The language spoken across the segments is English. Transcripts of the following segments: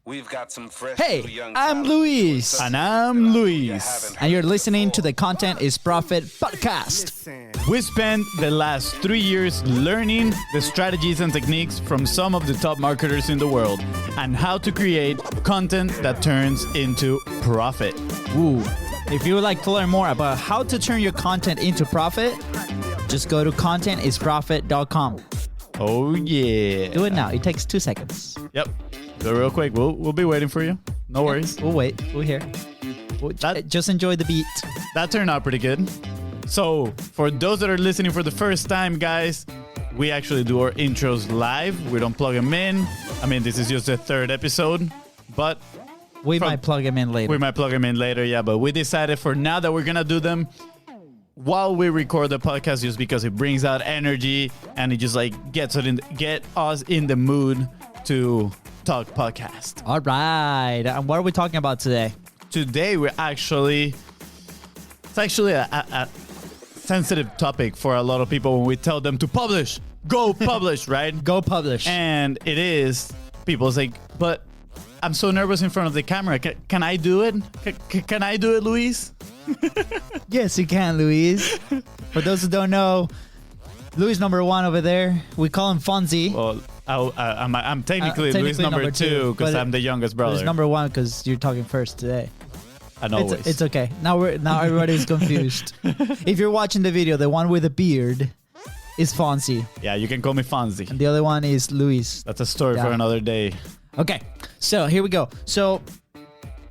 We've got some fresh Hey, young I'm talent. Luis. And I'm Luis. And you're listening to the Content is Profit podcast. We spent the last 3 years learning the strategies and techniques from some of the top marketers in the world and how to create content that turns into profit. Ooh. If you would like to learn more about how to turn your content into profit, just go to contentisprofit.com. Oh, yeah. Do it now. It takes 2 seconds. Yep. Do it real quick. We'll be waiting for you. No worries. We'll wait. We're here. Just enjoy the beat. That turned out pretty good. So, for those that are listening for the first time, guys, we actually do our intros live. We don't plug them in. I mean, this is just the third episode, but We might plug them in later. we might plug them in later, yeah. But we decided for now that we're going to do them while we record the podcast just because it brings out energy and it just like get us in the mood to talk podcast. All right. And what are we talking about today? Today, it's actually a sensitive topic for a lot of people when we tell them to publish, go publish, right? Go publish. And it is, people say, but I'm so nervous in front of the camera. Can I do it? Can I do it, Luis? Yes, you can, Luis. For those who don't know, Luis number one over there. We call him Fonzie. Well, I'm technically Luis number two because I'm the youngest brother. Luis number one because you're talking first today. And always. It's okay. Now everybody's confused. If you're watching the video, the one with the beard is Fonzie. Yeah, you can call me Fonzie. And the other one is Luis. That's a story for another day. Okay, so here we go. So,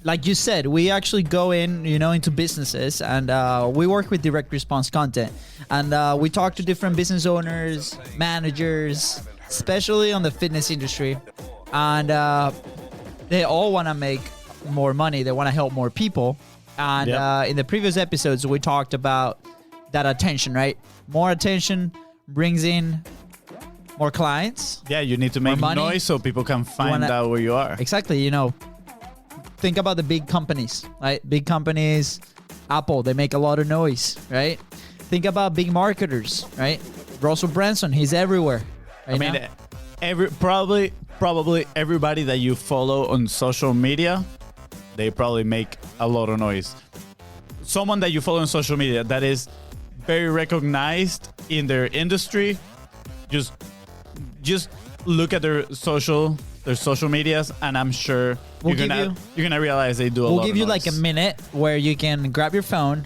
like you said, we actually go into businesses and we work with direct response content. And we talk to different business owners, managers, especially on the fitness industry. And they all want to make more money. They want to help more people. And in the previous episodes, we talked about that attention, right? More attention brings in more clients. Yeah, you need to make noise so people can find out where you are. Exactly. Think about the big companies, right? Big companies, Apple, they make a lot of noise, right? Think about big marketers, right? Russell Branson, he's everywhere. Probably everybody that you follow on social media, they probably make a lot of noise. Someone that you follow on social media that is very recognized in their industry, just look at their social medias, and I'm sure you're gonna realize they do a lot of noise. We'll give you like a minute where you can grab your phone,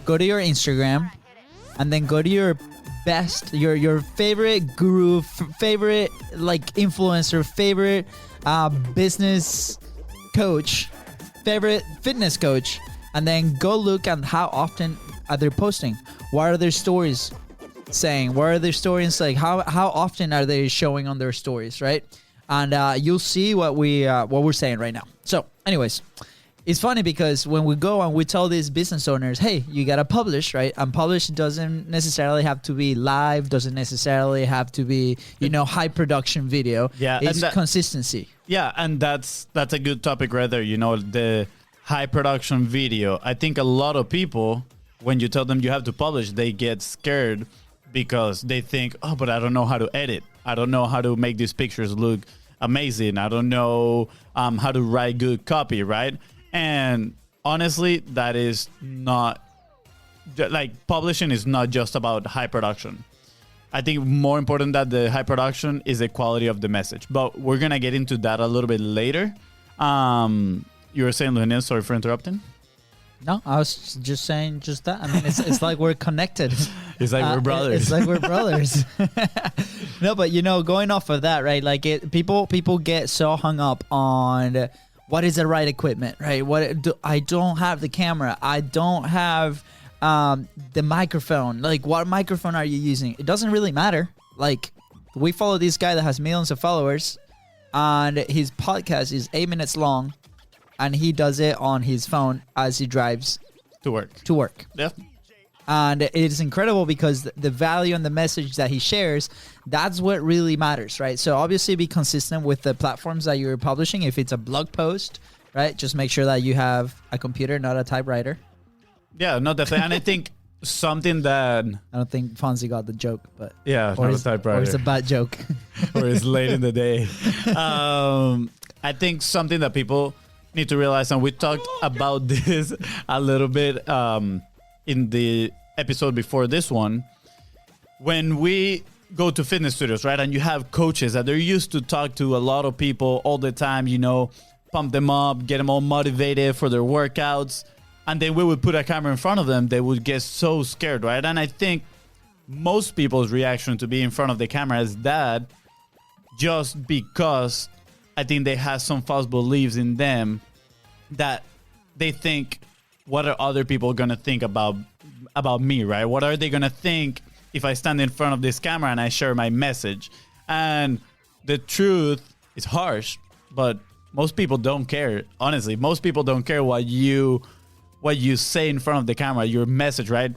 go to your Instagram, and then go to your best, your favorite guru, favorite like influencer, favorite business coach, favorite fitness coach, and then go look at how often are they posting. What are their stories saying? What are their stories like? How often are they showing on their stories, right? And you'll see what we're saying right now. So, anyways, it's funny because when we go and we tell these business owners, hey, you gotta publish, right? And publish doesn't necessarily have to be live, doesn't necessarily have to be high production video. Yeah, it's consistency. Yeah, and that's a good topic right there. The high production video. I think a lot of people, when you tell them you have to publish, they get scared because they think, oh, but I don't know how to edit. I don't know how to make these pictures look amazing. I don't know how to write good copy, right? And honestly, that is not, like, publishing is not just about high production. I think more important than the high production is the quality of the message. But we're going to get into that a little bit later. You were saying, Luhaniel, sorry for interrupting. No, I was just saying just that. I mean, it's like we're connected. It's like we're brothers. It's like we're brothers. No, but going off of that, right? Like people get so hung up on what is the right equipment, right? I don't have the camera. I don't have the microphone. Like, what microphone are you using? It doesn't really matter. Like, we follow this guy that has millions of followers, and his podcast is 8 minutes long. And he does it on his phone as he drives to work. Yeah. And it is incredible because the value and the message that he shares, that's what really matters, right? So obviously be consistent with the platforms that you're publishing. If it's a blog post, right, just make sure that you have a computer, not a typewriter. Yeah, no, definitely. And I think something that... I don't think Fonzie got the joke, but... Yeah, not a typewriter. Or it's a bad joke. Or it's late in the day. I think something that people need to realize, and we talked about this a little bit in the episode before this one, when we go to fitness studios, right, and you have coaches that they're used to talk to a lot of people all the time, you know, pump them up, get them all motivated for their workouts, and then we would put a camera in front of them, they would get so scared, right? And I think most people's reaction to be in front of the camera is that, just because I think they have some false beliefs in them that they think, what are other people gonna think about me, right? What are they gonna think if I stand in front of this camera and I share my message? And the truth is harsh, but most people don't care. Honestly, most people don't care what you say in front of the camera, your message, right?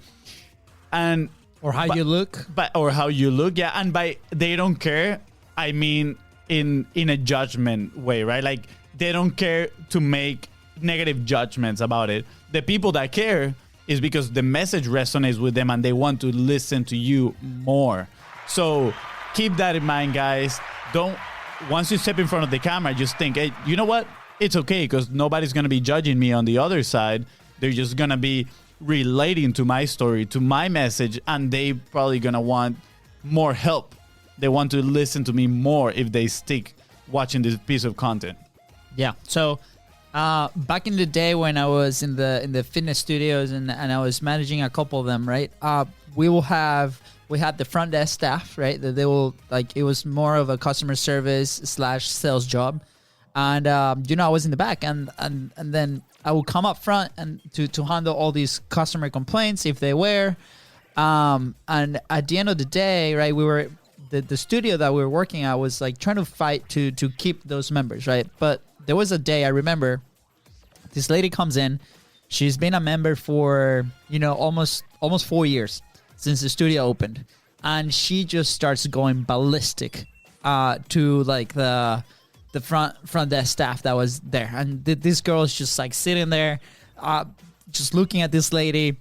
And or how you look, or how you look, yeah. And by they don't care, I mean in a judgment way, right? Like, they don't care to make negative judgments about it. The people that care is because the message resonates with them and they want to listen to you more. So keep that in mind, guys. Once you step in front of the camera, just think, hey, you know what? It's okay, because nobody's going to be judging me on the other side. They're just going to be relating to my story, to my message, and they probably going to want more help. They want to listen to me more if they stick watching this piece of content. Yeah. So back in the day when I was in the fitness studios and I was managing a couple of them, right? We had the front desk staff, right? That they will, like, it was more of a customer service / sales job. And I was in the back, and then I would come up front and to handle all these customer complaints if they were. And at the end of the day, right, we were the studio that we were working at was like trying to fight to keep those members, right? But there was a day I remember, this lady comes in. She's been a member for almost 4 years since the studio opened, and she just starts going ballistic to like the front desk staff that was there, and this girl is just like sitting there, just looking at this lady,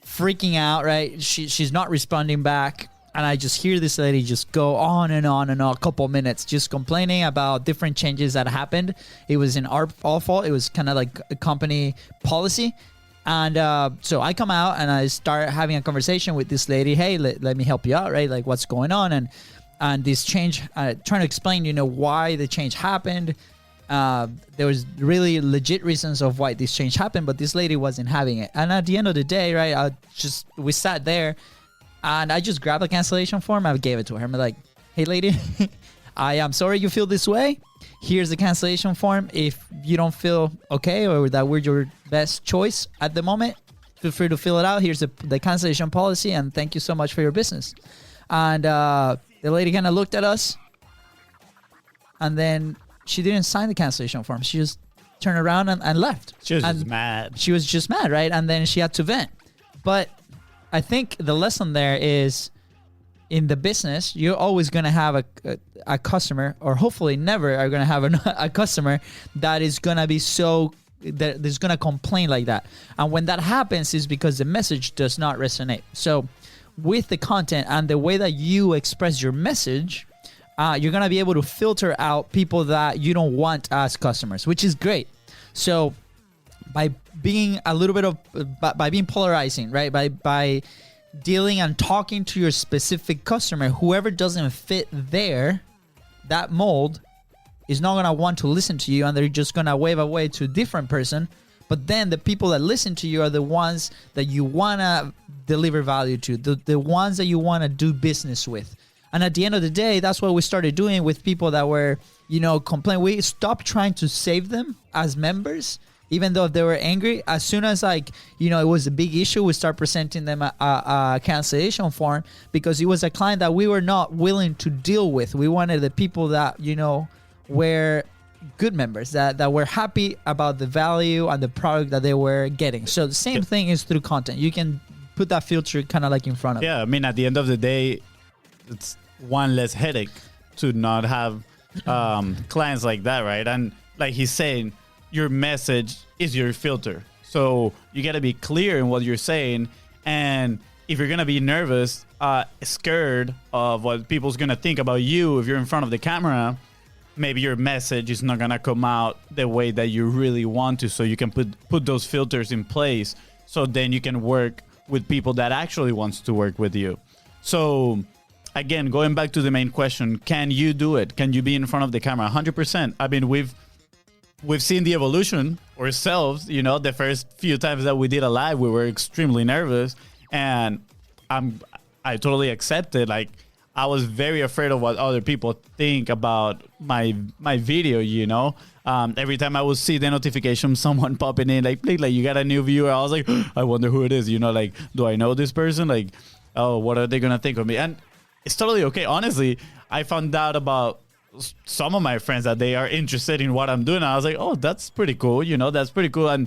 freaking out. Right, she's not responding back. And I just hear this lady just go on and on and on, a couple minutes, just complaining about different changes that happened. It was in our fault. It was kind of like a company policy. And so I come out and I start having a conversation with this lady. Hey, let me help you out, right? Like, what's going on? And this change, trying to explain, why the change happened. There was really legit reasons of why this change happened, but this lady wasn't having it. And at the end of the day, right, we sat there. And I just grabbed a cancellation form. I gave it to her. I'm like, hey, lady, I am sorry you feel this way. Here's the cancellation form. If you don't feel okay or that we're your best choice at the moment, feel free to fill it out. Here's the cancellation policy. And thank you so much for your business. And the lady kind of looked at us. And then she didn't sign the cancellation form. She just turned around and left. She was just mad. She was just mad, right? And then she had to vent. But I think the lesson there is, in the business, you're always going to have a customer, or hopefully never are going to have a customer that is going to be that is going to complain like that. And when that happens is because the message does not resonate. So with the content and the way that you express your message, you're going to be able to filter out people that you don't want as customers, which is great. So by being a little bit of, by being polarizing, right? By dealing and talking to your specific customer, whoever doesn't fit that mold is not going to want to listen to you, and they're just going to wave away to a different person. But then the people that listen to you are the ones that you want to deliver value to, the ones that you want to do business with. And at the end of the day, that's what we started doing with people that were, complaining. We stopped trying to save them as members, even though they were angry. As soon as it was a big issue, we start presenting them a cancellation form, because it was a client that we were not willing to deal with. We wanted the people that, were good members, that were happy about the value and the product that they were getting. So the same thing is through content. You can put that filter kind of like in front of it. Yeah, I mean, at the end of the day, it's one less headache to not have clients like that, right? And like he's saying, your message is your filter. So you got to be clear in what you're saying. And if you're going to be nervous, scared of what people's going to think about you if you're in front of the camera, maybe your message is not gonna come out the way that you really want to, so you can put those filters in place, so then you can work with people that actually wants to work with you. So again, going back to the main question, can you do it? Can you be in front of the camera? 100%. I mean, we've seen the evolution ourselves. You know, the first few times that we did a live, we were extremely nervous, and I totally accepted. Like, I was very afraid of what other people think about my video, you know. Every time I would see the notification, someone popping in, like, please, like, you got a new viewer. I was like, I wonder who it is, you know, like, do I know this person? Like, oh, what are they going to think of me? And it's totally okay. Honestly, I found out about some of my friends that they are interested in what I'm doing. I was like, oh, that's pretty cool. You know, that's pretty cool. And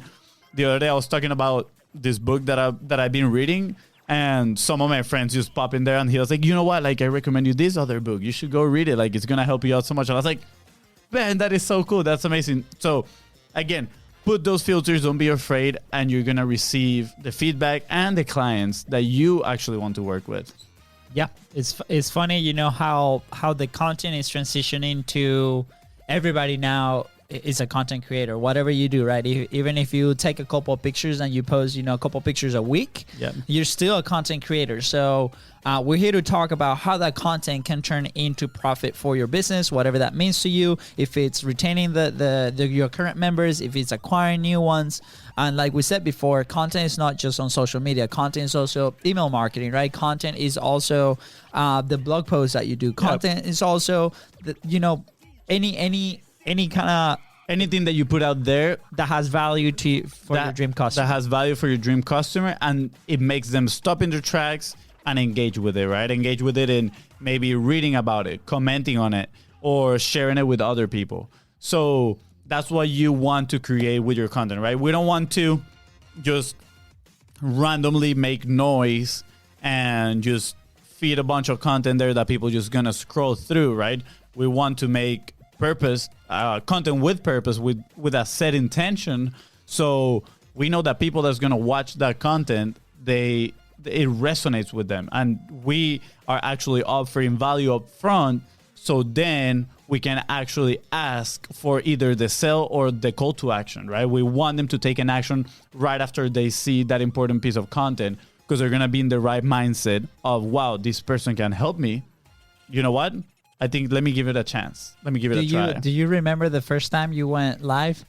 the other day I was talking about this book that I've been reading, and some of my friends just pop in there, and he was like, you know what? Like, I recommend you this other book. You should go read it. Like, it's going to help you out so much. And I was like, man, that is so cool. That's amazing. So again, put those filters. Don't be afraid. And you're going to receive the feedback and the clients that you actually want to work with. Yeah, it's funny, you know, how the content is transitioning to everybody now is a content creator, whatever you do, right? Even if you take a couple of pictures and you post, you know, a couple of pictures a week, you're still a content creator. So we're here to talk about how that content can turn into profit for your business, whatever that means to you. If it's retaining your current members, if it's acquiring new ones. And like we said before, content is not just on social media. Content is also email marketing, right? Content is also the blog posts that you do. Content is also, you know, any kind of anything that you put out there that has value to you for your dream customer. That has value for your dream customer, and it makes them stop in their tracks and engage with it, right? Engage with it in maybe reading about it, commenting on it, or sharing it with other people. So that's what you want to create with your content, right? We don't want to just randomly make noise and just feed a bunch of content there that people just gonna scroll through, right? We want to make content with purpose, with a set intention, so we know that people that's gonna watch that content, it resonates with them, and we are actually offering value up front, so then we can actually ask for either the sale or the call to action, right? We want them to take an action right after they see that important piece of content, because they're gonna be in the right mindset of, wow, this person can help me. You know what? I think, let me give it a chance. Let me give it a try. Do you remember the first time you went live?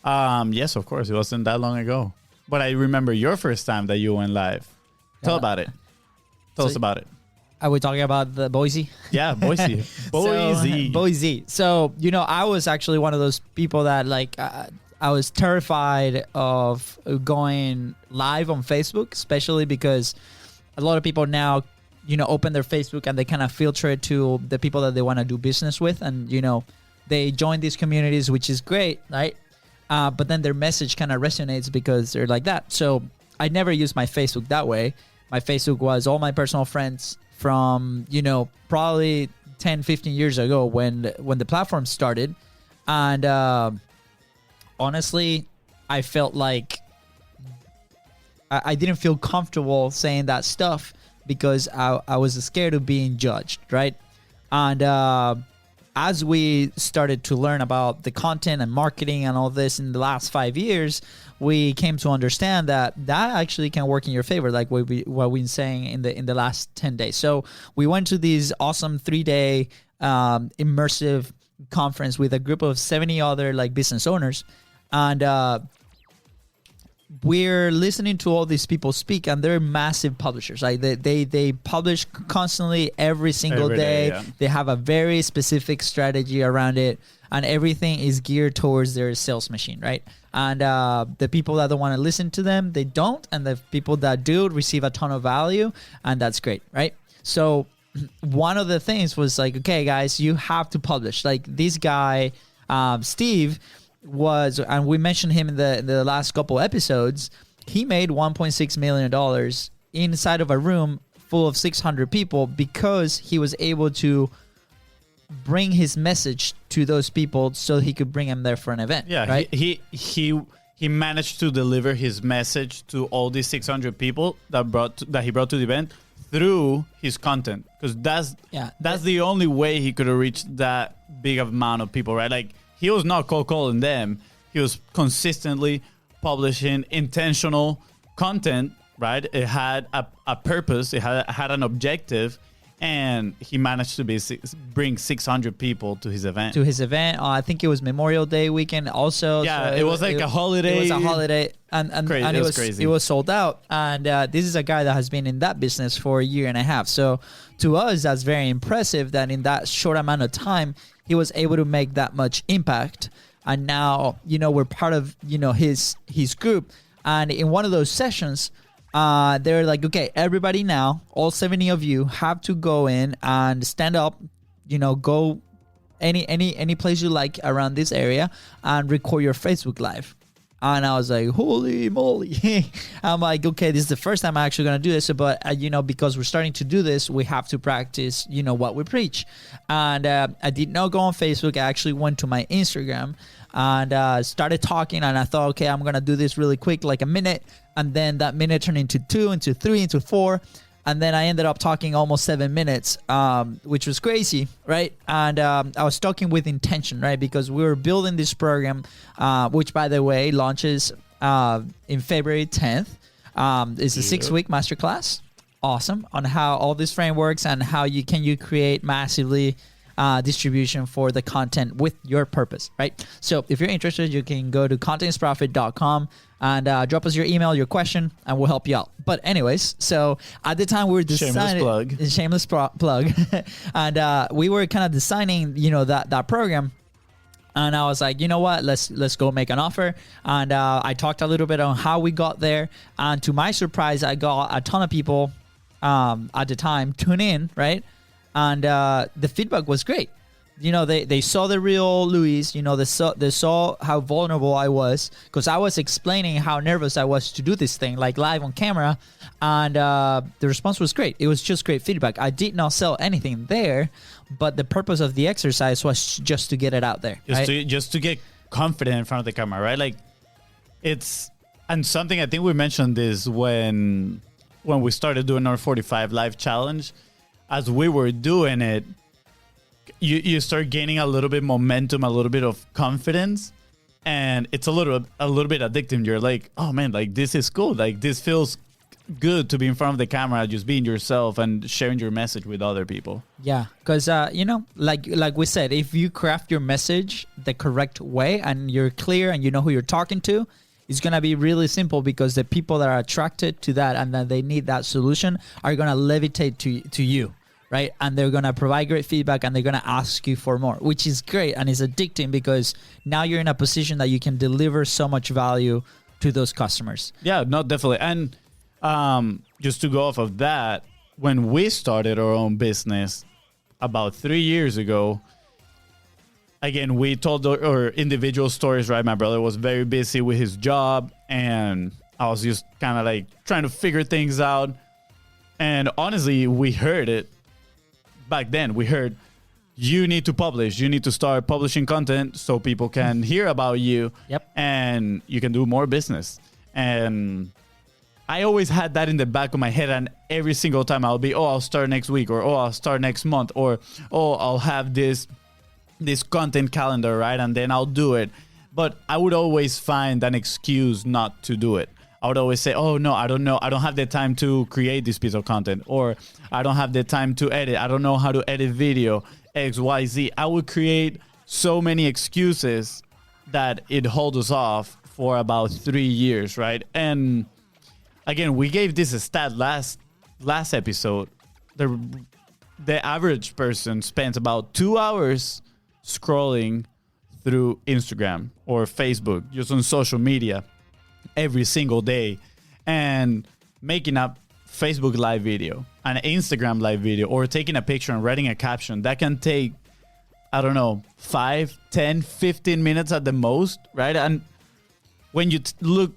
Yes, of course. It wasn't that long ago. But I remember your first time that you went live. Tell about it. Tell us about it. Are we talking about the Boise? Yeah, Boise. Boise. So, you know, I was actually one of those people that, like, I was terrified of going live on Facebook, especially because a lot of people now, you know, open their Facebook and they kind of filter it to the people that they want to do business with. And, you know, they join these communities, which is great, right? But then their message kind of resonates because they're like that. So I never used my Facebook that way. My Facebook was all my personal friends from, you know, probably 10, 15 years ago when the platform started. And honestly, I felt like I didn't feel comfortable saying that stuff, because I was scared of being judged, right? And as we started to learn about the content and marketing and all this in the last 5 years, we came to understand that actually can work in your favor, like what we've been saying in the last 10 days. So we went to these awesome 3-day immersive conference with a group of 70 other like business owners, and we're listening to all these people speak, and they're massive publishers. Like they publish constantly every single day. Yeah. They have a very specific strategy around it, and everything is geared towards their sales machine, right? And the people that don't want to listen to them, they don't, and the people that do receive a ton of value, and that's great, right? So one of the things was like, okay, guys, you have to publish. Like this guy, Steve, was, and we mentioned him in the last couple episodes, he made $1.6 million inside of a room full of 600 people because he was able to bring his message to those people so he could bring them there for an event. Yeah, right? He managed to deliver his message to all these 600 people that he brought to the event through his content, because that's the only way he could have reached that big of amount of people, right? Like, he was not cold calling them. He was consistently publishing intentional content, right? It had a purpose. It had an objective. And he managed to bring 600 people to his event. I think it was Memorial Day weekend also. Yeah, so it was like a holiday. It was a holiday. And it was crazy. It was sold out. And this is a guy that has been in that business for a year and a half. So to us, that's very impressive that in that short amount of time, he was able to make that much impact. And now, we're part of, his group. And in one of those sessions, they're like, okay, everybody now, all 70 of you have to go in and stand up, go any place you like around this area and record your Facebook Live. And I was like, holy moly. I'm like, okay, this is the first time I'm actually going to do this. But, because we're starting to do this, we have to practice, what we preach. And I did not go on Facebook. I actually went to my Instagram and started talking. And I thought, okay, I'm going to do this really quick, like a minute. And then that minute turned into 2, into 3, into 4. And then I ended up talking almost 7 minutes, which was crazy, right? And I was talking with intention, right? Because we were building this program, which, by the way, launches in February 10th. It's a 6-week masterclass. Awesome. On how all this frameworks and how you create massively distribution for the content with your purpose, right? So if you're interested, you can go to contentisprofit.com and drop us your email, your question, and we'll help you out. But anyways, so at the time we were designing shameless plug, and we were kind of designing, that program. And I was like, you know what? Let's go make an offer. And I talked a little bit on how we got there. And to my surprise, I got a ton of people at the time tune in, right? And the feedback was great. They saw the real Luis. They saw how vulnerable I was, because I was explaining how nervous I was to do this thing, like live on camera. And the response was great. It was just great feedback. I did not sell anything there, but the purpose of the exercise was just to get it out there. Just to get confident in front of the camera, right? Like, and something I think we mentioned this when we started doing our 45 live challenge. As we were doing it, you start gaining a little bit momentum, a little bit of confidence, and it's a little bit addictive. You're like, oh man, like, this is cool. Like, this feels good to be in front of the camera, just being yourself and sharing your message with other people. Yeah, because like we said, if you craft your message the correct way and you're clear and you know who you're talking to, it's going to be really simple, because the people that are attracted to that and that they need that solution are going to levitate to you. Right. And they're going to provide great feedback and they're going to ask you for more, which is great. And it's addicting, because now you're in a position that you can deliver so much value to those customers. Yeah, no, definitely. And just to go off of that, when we started our own business about 3 years ago, again, we told our individual stories, right? My brother was very busy with his job, and I was just kind of like trying to figure things out. And honestly, we heard it. Back then, we heard, you need to publish. You need to start publishing content so people can hear about you. Yep. And you can do more business. And I always had that in the back of my head. And every single time I'll be, I'll start next week, or I'll start next month, or I'll have this content calendar, right? And then I'll do it. But I would always find an excuse not to do it. I would always say, oh, no, I don't know. I don't have the time to create this piece of content, or I don't have the time to edit. I don't know how to edit video, X, Y, Z. I would create so many excuses that it holds us off for about 3 years, right? And again, we gave this a stat last episode. The average person spends about 2 hours scrolling through Instagram or Facebook, just on social media, every single day, and making a Facebook live video, an Instagram live video, or taking a picture and writing a caption. That can take, I don't know, 5, 10, 15 minutes at the most, right? And when you look,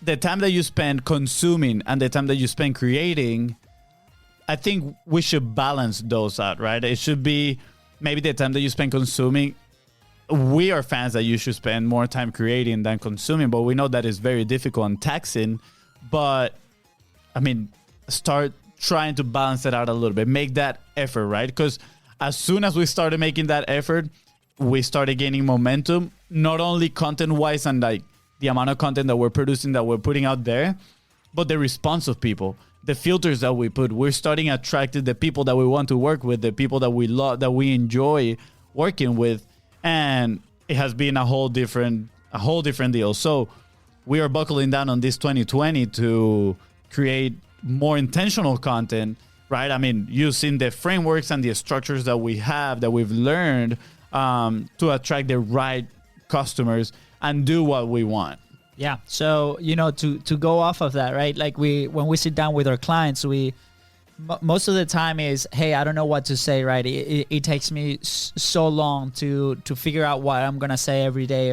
the time that you spend consuming and the time that you spend creating, I think we should balance those out, right? It should be maybe the time that you spend consuming. We are fans that you should spend more time creating than consuming, but we know that is very difficult and taxing. But I mean, start trying to balance it out a little bit, make that effort, right? Because as soon as we started making that effort, we started gaining momentum, not only content-wise and like the amount of content that we're producing, that we're putting out there, but the response of people, the filters that we put. We're starting attracting the people that we want to work with, the people that we love, that we enjoy working with, and it has been a whole different deal. So we are buckling down on this 2020 to create more intentional content, right? I mean, using the frameworks and the structures that we have, that we've learned, to attract the right customers and do what we want. Yeah. So, to go off of that, right? Like when we sit down with our clients, most of the time is, hey, I don't know what to say, right? It takes me so long to figure out what I'm going to say every day,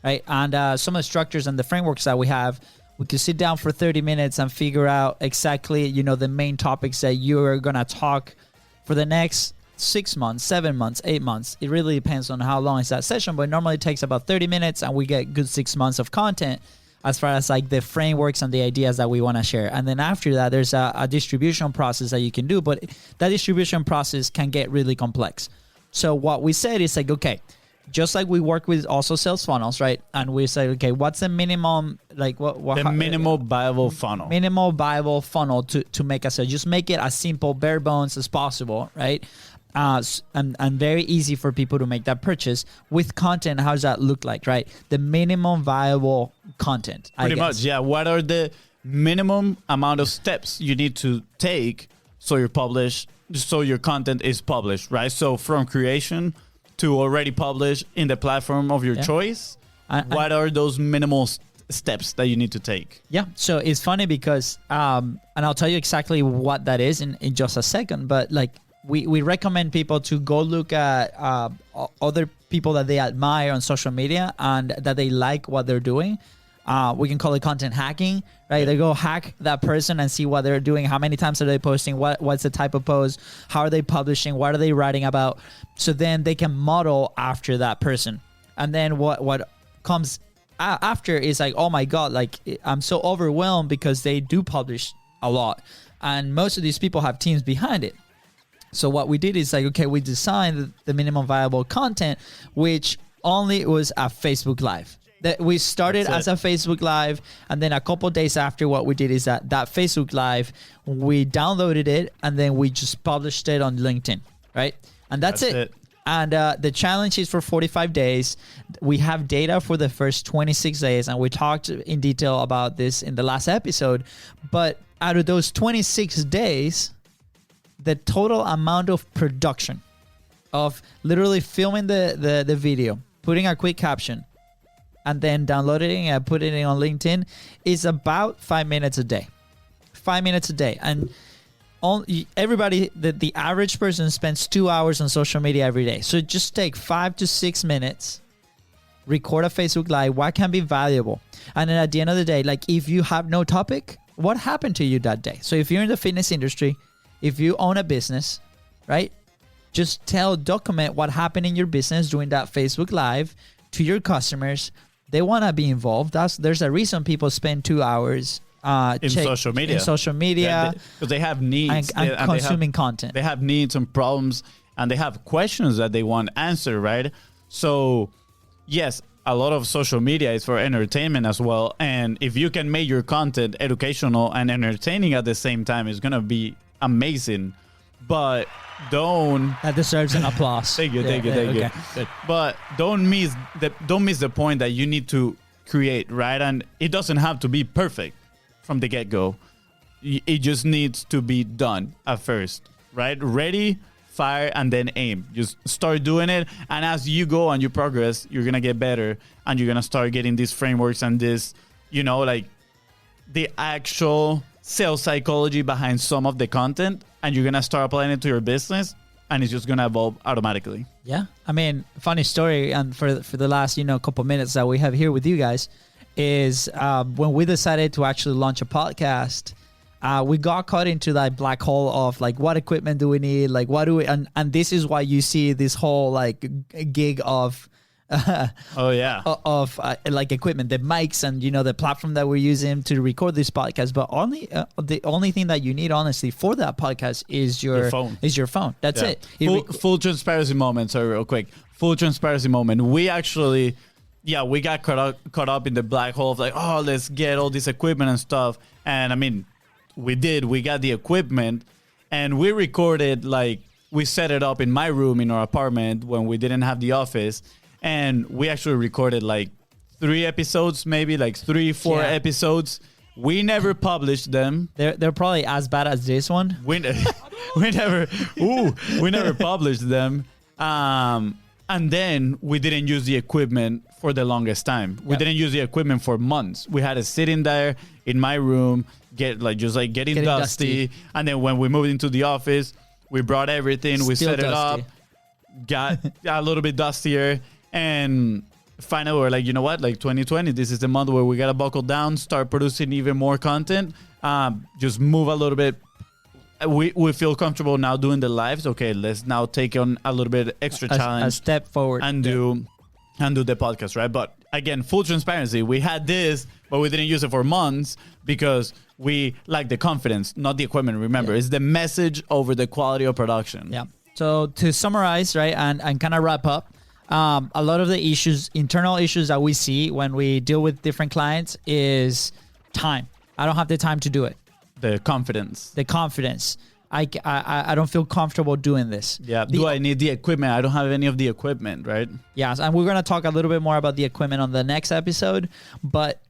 right? And some of the structures and the frameworks that we have, we could sit down for 30 minutes and figure out exactly, the main topics that you're going to talk for the next 6 months, 7 months, 8 months. It really depends on how long is that session, but normally it takes about 30 minutes and we get good 6 months of content as far as like the frameworks and the ideas that we want to share. And then after that, there's a distribution process that you can do, but that distribution process can get really complex. So what we said is like, okay, just like we work with also sales funnels, right? And we say, okay, what's the minimum, like the minimal viable funnel? Minimal viable funnel to make a sale. Just make it as simple, bare bones as possible, right? And very easy for people to make that purchase. With content, how does that look like, right? The minimum viable content. Pretty much, yeah. What are the minimum amount of steps you need to take so your content is published, right? So from creation to already published in the platform of your choice, what are those minimal steps that you need to take? Yeah, so it's funny because, and I'll tell you exactly what that is in just a second, but like we recommend people to go look at other people that they admire on social media and that they like what they're doing. We can call it content hacking, right? They go hack that person and see what they're doing. How many times are they posting? What's the type of post? How are they publishing? What are they writing about? So then they can model after that person. And then what comes after is like, oh my God, like I'm so overwhelmed because they do publish a lot. And most of these people have teams behind it. So what we did is like, okay, we designed the minimum viable content, which only was a Facebook Live. That we started as a Facebook Live, and then a couple of days after, what we did is that Facebook Live, we downloaded it, and then we just published it on LinkedIn, right? And that's it. And the challenge is for 45 days. We have data for the first 26 days, and we talked in detail about this in the last episode. But out of those 26 days, the total amount of production of literally filming the video, putting a quick caption, and then downloading it and putting it on LinkedIn is about 5 minutes a day. 5 minutes a day. And everybody, the average person spends 2 hours on social media every day. So just take 5 to 6 minutes, record a Facebook Live, what can be valuable. And then at the end of the day, like if you have no topic, what happened to you that day? So if you're in the fitness industry, if you own a business, right? Just document what happened in your business during that Facebook Live to your customers. They want to be involved. There's a reason people spend 2 hours in social media, because they have needs and consuming content. They have needs and problems, and they have questions that they want answered, right? So, yes, a lot of social media is for entertainment as well. And if you can make your content educational and entertaining at the same time, it's gonna be amazing. But that deserves an applause. Thank you. Okay. Good. But don't miss the point that you need to create, right? And it doesn't have to be perfect from the get-go. It just needs to be done at first, right? Ready, fire, and then aim. Just start doing it, and as you go and you progress, you're gonna get better, and you're gonna start getting these frameworks and this, like the actual sales psychology behind some of the content, and you're gonna start applying it to your business, and it's just gonna evolve automatically. Yeah, I mean, funny story, and for the last couple minutes that we have here with you guys is when we decided to actually launch a podcast, we got caught into that black hole of like, what equipment do we need, like what do we, and this is why you see this whole like gig of Oh yeah. of like equipment, the mics and the platform that we're using to record this podcast. But the only thing that you need, honestly, for that podcast is your phone. That's Yeah. it. Full transparency moment. Sorry, real quick. Full transparency moment. We actually, we got caught up in the black hole of like, oh, let's get all this equipment and stuff. And I mean, we did. We got the equipment, and we recorded, like, we set it up in my room in our apartment when we didn't have the office, and we actually recorded like 3 episodes, maybe like 3-4 episodes. We never published them. They're probably as bad as this one. We never published them. And then we didn't use the equipment for the longest time. We didn't use the equipment for months. We had it sitting there in my room, getting dusty. And then when we moved into the office, we brought everything, we set it up, got a little bit dustier, and finally we're like, you know what? Like 2020, this is the month where we gotta buckle down, start producing even more content, just move a little bit. We feel comfortable now doing the lives. Okay, let's now take on a little bit extra challenge, a step forward, and do the podcast, right? But again, full transparency, we had this, but we didn't use it for months because we like the confidence, not the equipment. Remember, it's the message over the quality of production. Yeah. So to summarize, right, and kind of wrap up, a lot of the internal issues that we see when we deal with different clients is time. I don't have the time to do it. The confidence. I don't feel comfortable doing this. Yeah. Do I need the equipment? I don't have any of the equipment, right? Yes. And we're going to talk a little bit more about the equipment on the next episode, but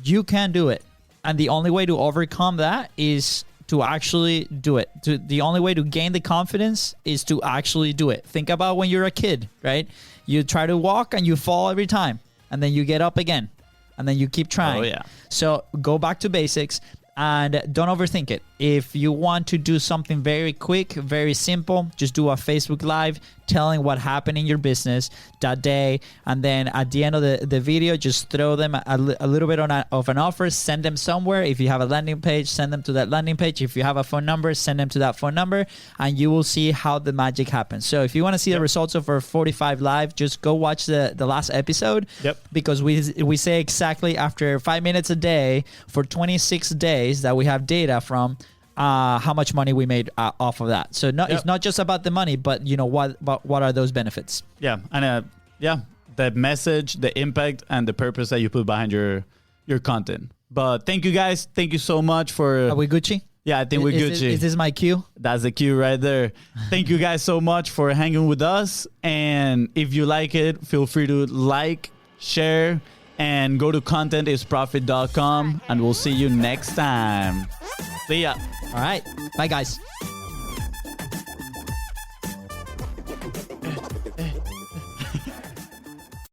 you can do it. And the only way to overcome that is to actually do it. The only way to gain the confidence is to actually do it. Think about when you're a kid, right? You try to walk and you fall every time, and then you get up again, and then you keep trying. Oh, yeah. So go back to basics. And don't overthink it. If you want to do something very quick, very simple, just do a Facebook Live telling what happened in your business that day. And then at the end of the video, just throw them a little bit of an offer, send them somewhere. If you have a landing page, send them to that landing page. If you have a phone number, send them to that phone number, and you will see how the magic happens. So if you want to see the results of our 45 Live, just go watch the last episode. Yep. Because we say exactly after 5 minutes a day for 26 days that we have data from how much money we made off of that. So it's not just about the money, but what are those benefits? Yeah. And the message, the impact, and the purpose that you put behind your content. But thank you guys. Thank you so much for... Are we Gucci? Yeah, I think we're Gucci. Is this my cue? That's the cue right there. Thank you guys so much for hanging with us. And if you like it, feel free to like, share, and go to contentisprofit.com, and we'll see you next time. See ya. All right. Bye, guys.